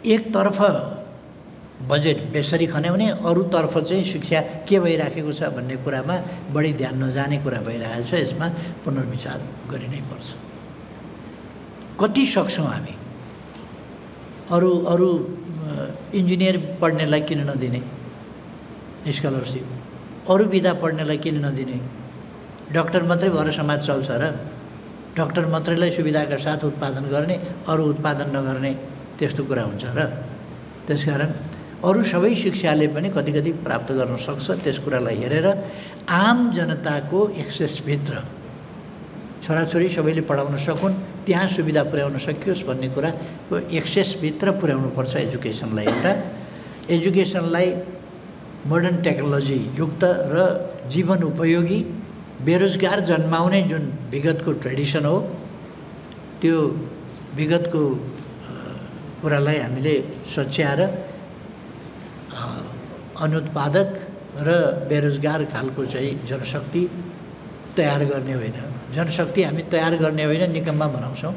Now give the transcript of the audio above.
एकतर्फ बजेट बेसरी खन्याउने, अरूतर्फ चाहिँ शिक्षा के भइराखेको छ भन्ने कुरामा बढी ध्यान नजाने कुरा भइरहेको छ। यसमा पुनर्विचार गरिनै पर्छ। कति सक्छौँ हामी? अरू इन्जिनियर पढ्नेलाई किन नदिने स्कलरसिप? अरू विधा पढ्नेलाई किन नदिने? डाक्टर मात्रै भएर समाज चल्छ र? डाक्टर मात्रैलाई सुविधाका साथ उत्पादन गर्ने, अरू उत्पादन नगर्ने, त्यस्तो कुरा हुन्छ र? त्यसकारण अरू सबै शिक्षाले पनि कति कति प्राप्त गर्न सक्छ। त्यस कुरालाई हेरेर आम जनताको एक्सेसभित्र छोराछोरी सबैले पढाउन सकुन्, त्यहाँ सुविधा पुर्याउन सकियोस् भन्ने कुराको एक्सेसभित्र पुर्याउनुपर्छ एजुकेसनलाई। एउटा एजुकेसनलाई मोडर्न टेक्नोलोजी युक्त र जीवन उपयोगी बेरोजगार जन्माउने जुन विगतको ट्रेडिसन हो, त्यो विगतको कुरालाई हामीले सच्याएर अनुत्पादक र बेरोजगार खालको चाहिँ जनशक्ति तयार गर्ने होइन। जनशक्ति हामी तयार गर्ने होइन, निकम्मा बनाउँछौँ।